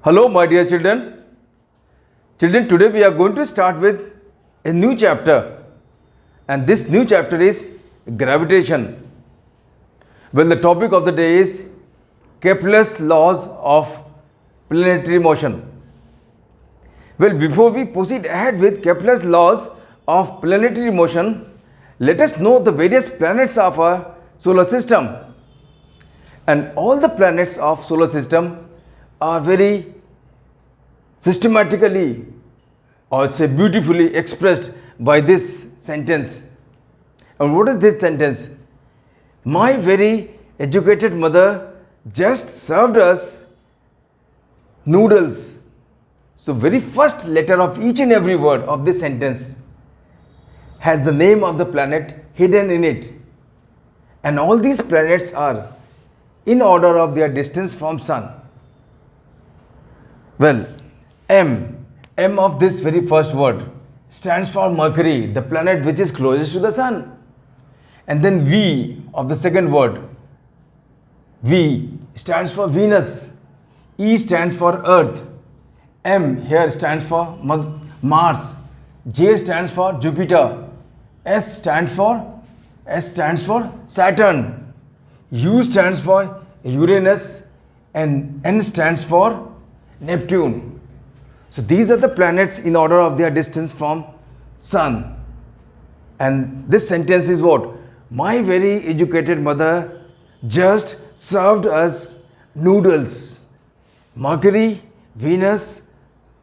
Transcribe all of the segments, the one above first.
Hello, my dear children. Children, today we are going to start with a new chapter, and this new chapter is gravitation. Well, the topic of the day is Kepler's laws of planetary motion. Well, before we proceed ahead with Kepler's laws of planetary motion, let us know the various planets of our solar system. And all the planets of solar system are very systematically or say beautifully expressed by this sentence. And what is this sentence? My very educated mother just served us noodles. So very first letter of each and every word of this sentence has the name of the planet hidden in it. And all these planets are in order of their distance from sun. Well, M of this very first word stands for Mercury, the planet which is closest to the sun. And then V of the second word, V stands for Venus, E stands for Earth, M here stands for Mars, J stands for Jupiter, S stands for Saturn, U stands for Uranus, and N stands for Neptune. So these are the planets in order of their distance from sun. And this sentence is what? My very educated mother just served us noodles. Mercury, Venus,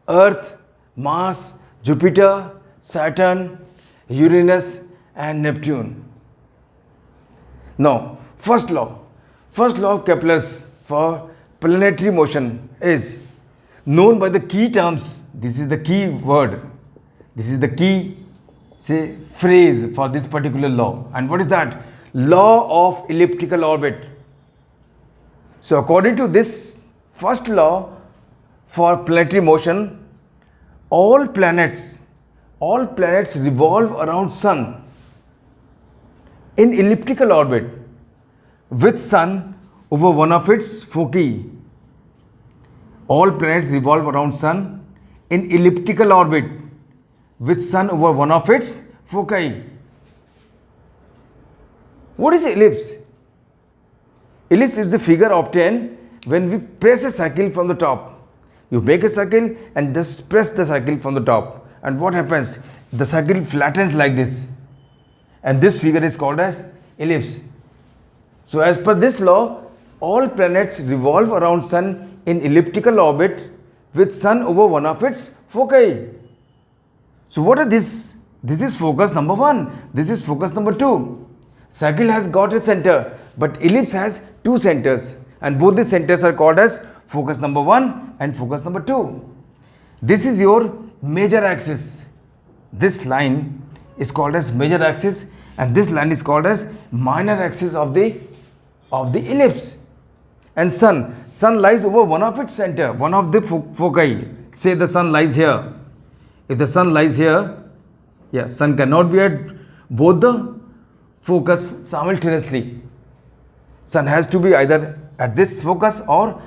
Earth, Mars, Jupiter, Saturn, Uranus, and Neptune. Now, first law of Kepler's for planetary motion is known by the key terms. This is the key word. This is the key, say, phrase for this particular law. And what is that? Law of elliptical orbit. So according to this first law for planetary motion, all planets revolve around sun in elliptical orbit with sun over one of its foci. All planets revolve around sun in elliptical orbit with sun over one of its foci. What is ellipse? Ellipse is the figure obtained when we press a circle from the top. You make a circle and just press the circle from the top. And what happens? The circle flattens like this. And this figure is called as ellipse. So as per this law, all planets revolve around sun in elliptical orbit with sun over one of its foci. So what are this? This is focus number 1. This is focus number 2. Circle has got a center, but ellipse has two centers, and both the centers are called as focus number 1 and focus number 2. This is your major axis. This line is called as major axis, and this line is called as minor axis of the ellipse. And sun lies over one of its center, one of the foci. Say the sun lies here. If the sun lies here, sun cannot be at both the focus simultaneously. Sun has to be either at this focus or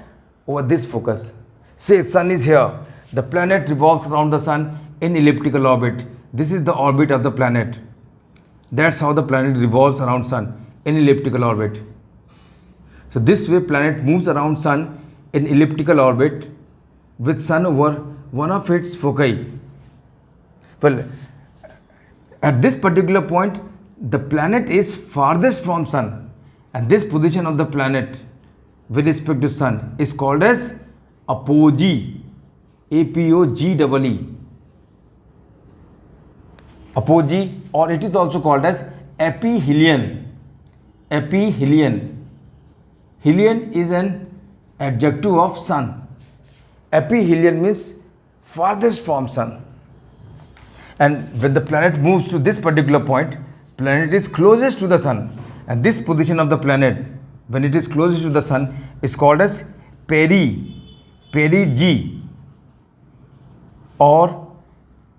over this focus. Say sun is here. The planet revolves around the sun in elliptical orbit. This is the orbit of the planet. That's how the planet revolves around sun in elliptical orbit. So this way planet moves around sun in elliptical orbit with sun over one of its foci. Well, at this particular point, the planet is farthest from sun, and this position of the planet with respect to sun is called as apogee. APOGEE. Apogee, or it is also called as aphelion. Aphelion. Helion is an adjective of sun. Aphelion means farthest from sun. And when the planet moves to this particular point, planet is closest to the sun. And this position of the planet, when it is closest to the sun, is called as perigee or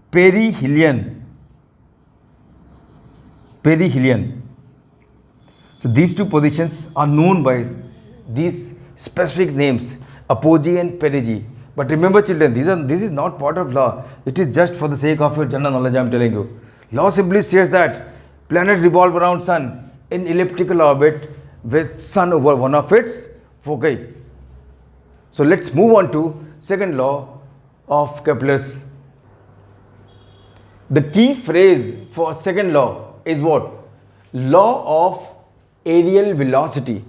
perihelion. Perihelion. So these two positions are known by these specific names, apogee and perigee. But remember children, this is not part of law. It is just for the sake of your general knowledge I am telling you. Law simply states that planet revolve around sun in elliptical orbit with sun over one of its foci. So let's move on to second law of Kepler's. The key phrase for second law is what? Law of aerial velocity.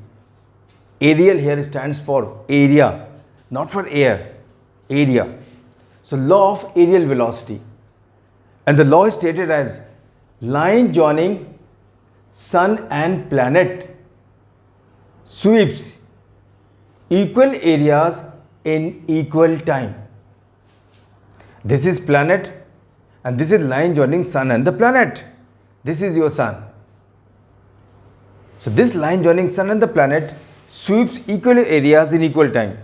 Aerial here stands for area, not for air, area. So law of aerial velocity. And the law is stated as line joining sun and planet sweeps equal areas in equal time. This is planet and this is line joining sun and the planet. This is your sun. So this line joining sun and the planet sweeps equal areas in equal time.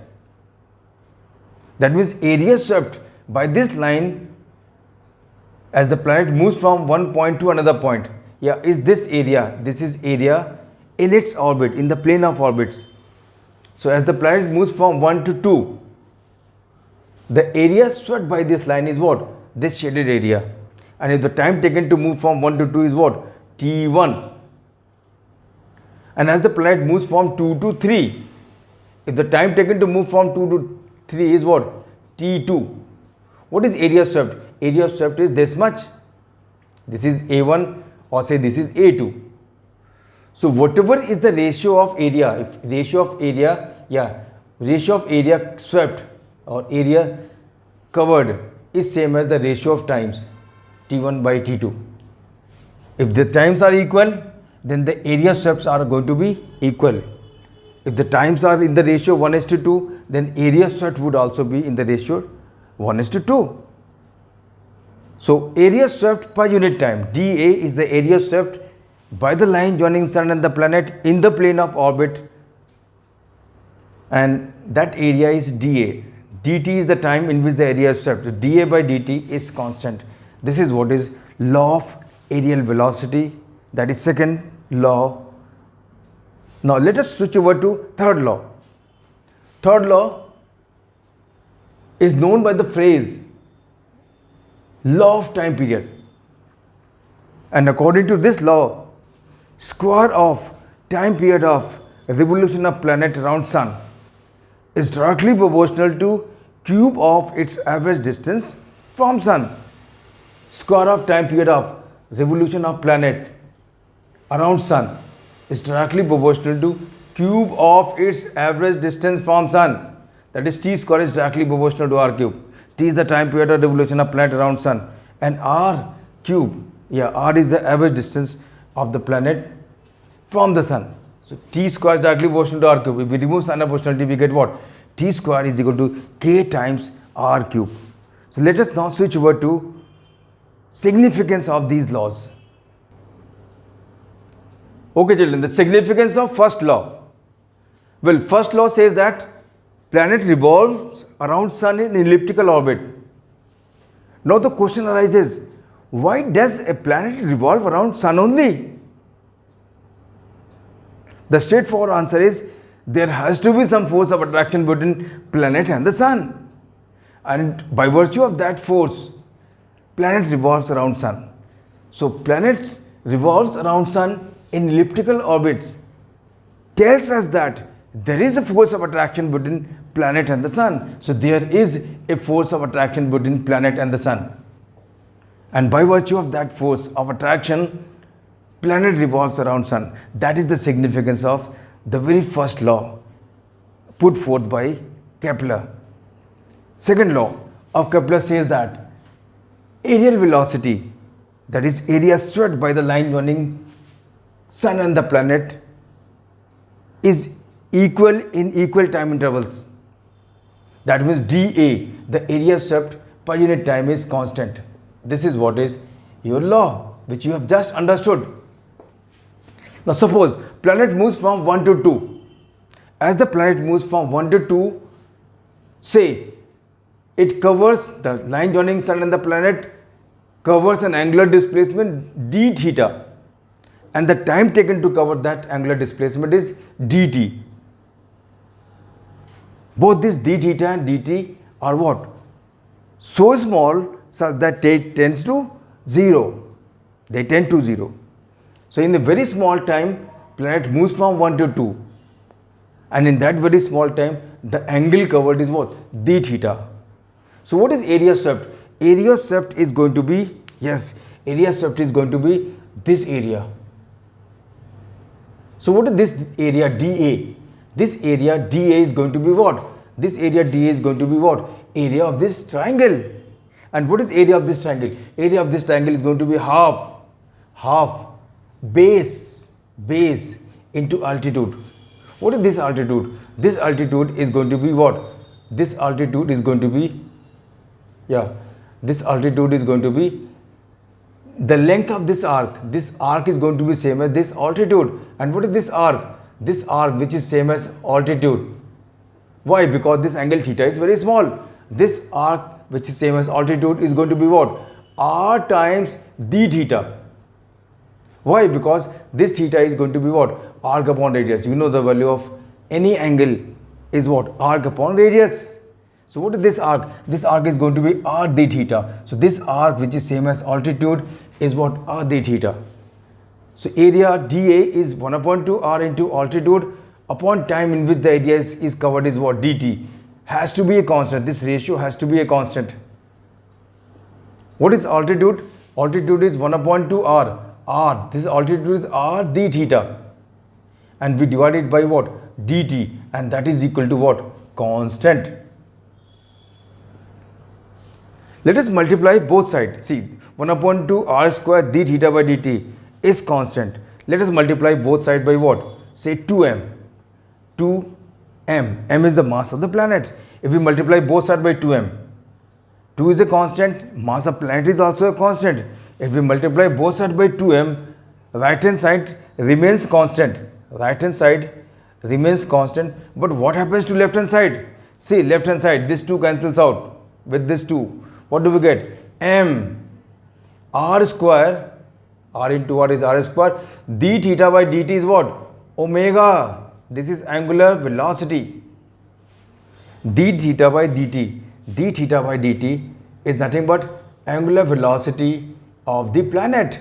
That means area swept by this line as the planet moves from one point to another point. Yeah, is this area. This is area in its orbit, in the plane of orbits. So as the planet moves from 1 to 2, the area swept by this line is what? This shaded area. And if the time taken to move from 1 to 2 is what? T1. And as the planet moves from 2 to 3, if the time taken to move from 2 to 3 is what? T2. What is area swept? Area swept is this much. This is A1 or say this is A2. So whatever is the ratio of area, if ratio of area swept or area covered is same as the ratio of times T1 by T2. If the times are equal, then the area swept are going to be equal. If the times are in the ratio 1:2, then area swept would also be in the ratio 1:2. So area swept per unit time, dA, is the area swept by the line joining sun and the planet in the plane of orbit, and that area is dA. dt is the time in which the area is swept. dA by dt is constant. This is what is law of aerial velocity. That is second law. Now let us switch over to third law. Third law is known by the phrase law of time period. And according to this law, square of time period of revolution of planet around sun is directly proportional to cube of its average distance from sun. Square of time period of revolution of planet around sun is directly proportional to cube of its average distance from sun. That is, t square is directly proportional to r cube. T is the time period of revolution of planet around sun, and r cube, r is the average distance of the planet from the sun. So t square is directly proportional to r cube. If we remove sign of proportionality, we get what? T square is equal to k times r cube. So let us now switch over to significance of these laws. Okay children, the significance of first law. Well, first law says that planet revolves around sun in elliptical orbit. Now the question arises, why does a planet revolve around sun only? The straightforward answer is there has to be some force of attraction between planet and the sun. And by virtue of that force, planet revolves around sun. So planet revolves around sun in elliptical orbits tells us that there is a force of attraction between planet and the sun. So there is a force of attraction between planet and the sun. And by virtue of that force of attraction, planet revolves around sun. That is the significance of the very first law put forth by Kepler. Second law of Kepler says that aerial velocity, that is area swept by the line joining sun and the planet, is equal in equal time intervals. That means dA, the area swept per unit time, is constant. This is what is your law, which you have just understood. Now suppose planet moves from 1 to 2. As the planet moves from 1 to 2, say it covers the line joining sun and the planet, covers an angular displacement d theta, and the time taken to cover that angular displacement is dt. Both this d theta and dt are what? So small such that it tends to 0. They tend to 0. So in a very small time, planet moves from 1 to 2. And in that very small time, the angle covered is what? D theta. So what is area swept? Area swept is going to be, yes, area swept is going to be this area. So what is this area dA? This area dA is going to be what? This area dA is going to be what? Area of this triangle. And what is area of this triangle? Area of this triangle is going to be half base into altitude. What is this altitude? This altitude is going to be what? This altitude is going to be, this altitude is going to be the length of this arc. This arc is going to be same as this altitude. And what is this arc? This arc which is same as altitude. Why? Because this angle theta is very small. This arc which is same as altitude is going to be what? R times d theta. Why? Because this theta is going to be what? Arc upon radius. You know the value of any angle is what? Arc upon radius. So what is this arc? This arc is going to be r d theta. So this arc which is same as altitude is what? R d theta. So area dA is 1/2 r into altitude upon time in which the area is covered is what? dt. Has to be a constant. This ratio has to be a constant. What is altitude? Altitude is 1/2 r. This altitude is r d theta. And we divide it by what? dt. And that is equal to what? Constant. Let us multiply both sides. See, 1/2 r square d theta by dt is constant. Let us multiply both sides by what? Say 2m. 2m. M is the mass of the planet. If we multiply both sides by 2m, 2 is a constant, mass of planet is also a constant. If we multiply both sides by 2m, right hand side remains constant. Right hand side remains constant. But what happens to left hand side? See, left hand side, this 2 cancels out with this 2. What do we get? M. R square, R into R is R square. D theta by dt is what? Omega. This is angular velocity. D theta by dt. D theta by dt is nothing but angular velocity of the planet.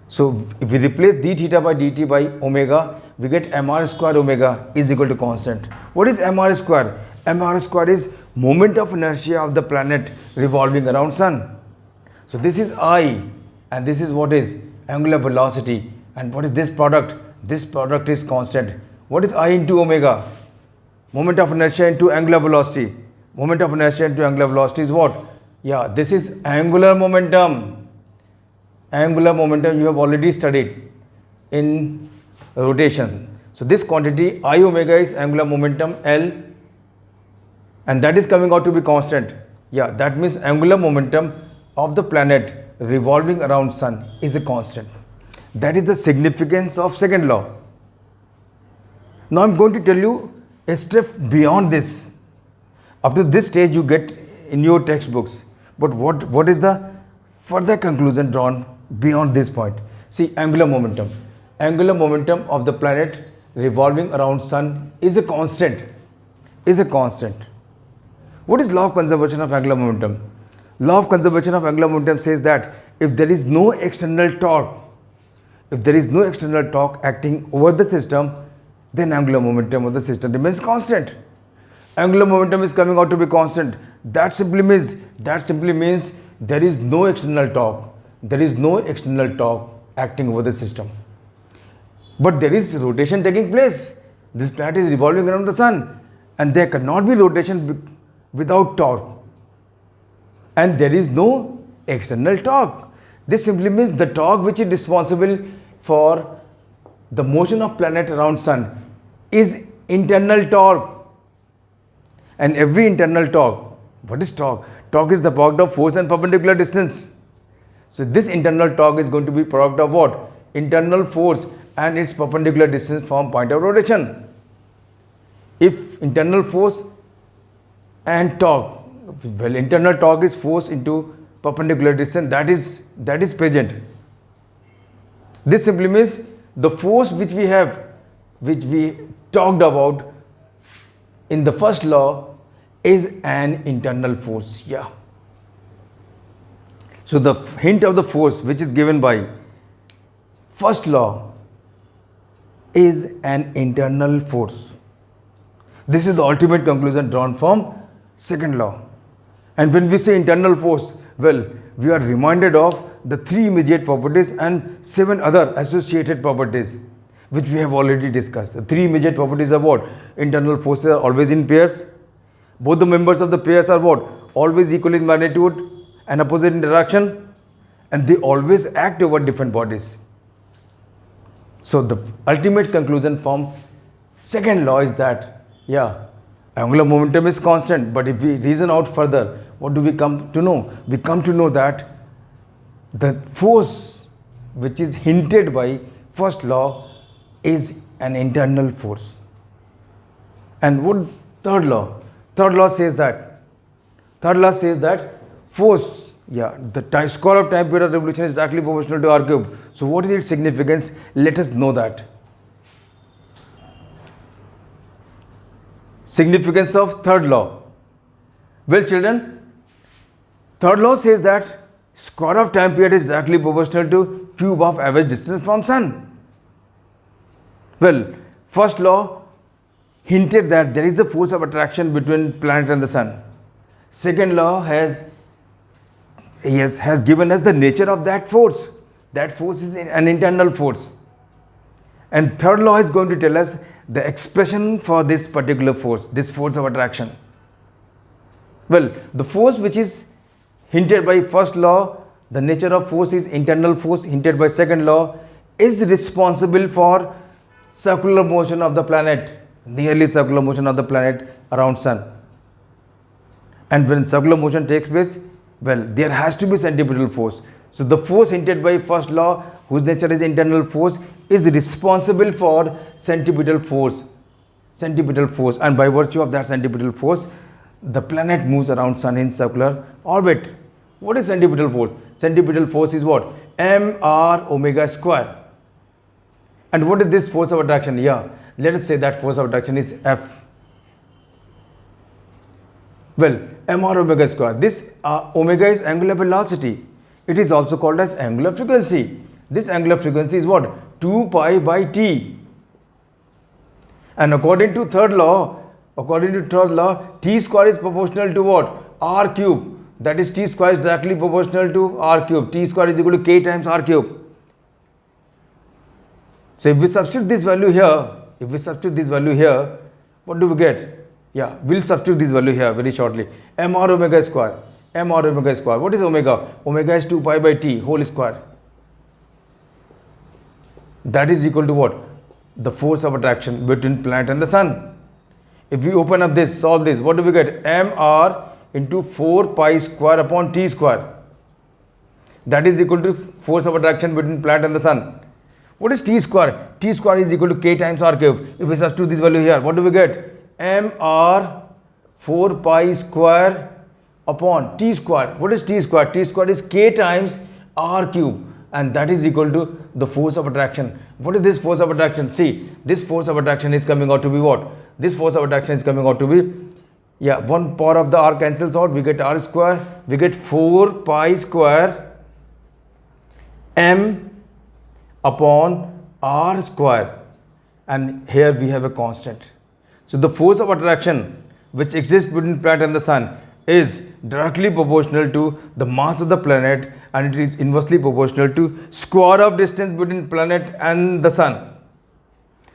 So if we replace d theta by dt by omega, we get mr square omega is equal to constant. What is mr square? Mr square is moment of inertia of the planet revolving around sun. So this is I, and this is what is angular velocity. And what is this product? This product is constant. What is I into omega? Moment of inertia into angular velocity. Moment of inertia into angular velocity is what? Yeah, this is angular momentum. Angular momentum you have already studied in rotation. So this quantity I omega is angular momentum L, and that is coming out to be constant. Yeah, that means angular momentum of the planet revolving around sun is a constant. That is the significance of second law. Now I am going to tell you a step beyond this. Up to this stage you get in your textbooks. But what is the further conclusion drawn beyond this point? See, angular momentum. Angular momentum of the planet revolving around sun is a constant. What is law of conservation of angular momentum? Law of conservation of angular momentum says that if there is no external torque, acting over the system, then angular momentum of the system remains constant. Angular momentum is coming out to be constant. That simply means there is no external torque. There is no external torque acting over the system. But there is rotation taking place. This planet is revolving around the sun, and there cannot be rotation without torque. And there is no external torque. This simply means the torque which is responsible for the motion of planet around sun is internal torque. And every internal torque, what is torque? Torque is the product of force and perpendicular distance. So this internal torque is going to be product of what? Internal force and its perpendicular distance from point of rotation. If internal force and torque, well, internal torque is force into perpendicular distance, that is present. This simply means the force which we talked about in the first law is an internal force. Yeah. So the hint of the force which is given by first law is an internal force. This is the ultimate conclusion drawn from second law. And when we say internal force, well, we are reminded of the 3 immediate properties and 7 other associated properties which we have already discussed. The 3 immediate properties are what? Internal forces are always in pairs. Both the members of the pairs are what? Always equal in magnitude and opposite in direction, and they always act over different bodies. So the ultimate conclusion from second law is that, yeah, angular momentum is constant, but if we reason out further, what do we come to know? We come to know that the force which is hinted by first law is an internal force. And what third law? Third law says that force, yeah, the square of time period of revolution is directly proportional to r cube. So what is its significance? Let us know that. Significance of third law. Well, children, third law says that square of time period is directly proportional to cube of average distance from sun. Well, first law hinted that there is a force of attraction between planet and the sun. Second law has given us the nature of that force. That force is an internal force. And third law is going to tell us the expression for this particular force, this force of attraction. Well, the force which is hinted by first law, the nature of force is internal force hinted by second law, is responsible for circular motion of the planet, nearly circular motion of the planet around sun. And when circular motion takes place, well, there has to be centripetal force. So the force hinted by first law, whose nature is internal force, is responsible for centripetal force. And by virtue of that centripetal force, the planet moves around sun in circular orbit. What is centripetal force? Centripetal force is what? mr omega square. And what is this force of attraction? Yeah, let us say that force of attraction is F. Well, mr omega square. This omega is angular velocity. It is also called as angular frequency. This angular frequency is what? 2 pi by t. And according to third law, t square is proportional to what? R cube. That is, t square is directly proportional to r cube. T square is equal to k times r cube. So if we substitute this value here, what do we get? Yeah, we'll substitute this value here very shortly. mr omega square. What is omega? Omega is 2 pi by t whole square. That is equal to what? The force of attraction between planet and the sun. If we open up this, solve this, what do we get? mr into 4 pi square upon t square. That is equal to force of attraction between planet and the sun. What is t square? T square is equal to k times r cube. If we substitute this value here, what do we get? mr 4 pi square upon t square. What is t square? T square is k times r cube, and that is equal to the force of attraction. What is this force of attraction? See, this force of attraction is coming out to be what? This force of attraction is coming out to be, yeah, 1 power of the r cancels out, we get r square, we get 4 pi square m upon r square, and here we have a constant. So the force of attraction which exists between planet and the sun is directly proportional to the mass of the planet, and it is inversely proportional to square of distance between planet and the sun.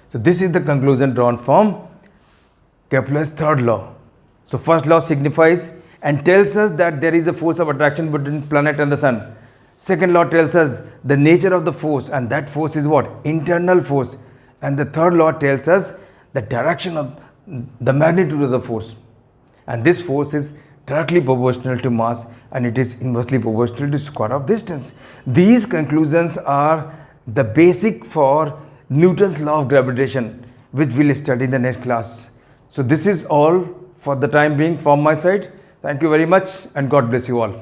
So this is the conclusion drawn from Kepler's third law. So first law signifies and tells us that there is a force of attraction between planet and the sun. Second law tells us the nature of the force, and that force is what? Internal force. And the third law tells us the direction of the magnitude of the force. And this force is directly proportional to mass, and it is inversely proportional to square of distance. These conclusions are the basic for Newton's law of gravitation, which we'll study in the next class. So this is all for the time being from my side. Thank you very much, and God bless you all.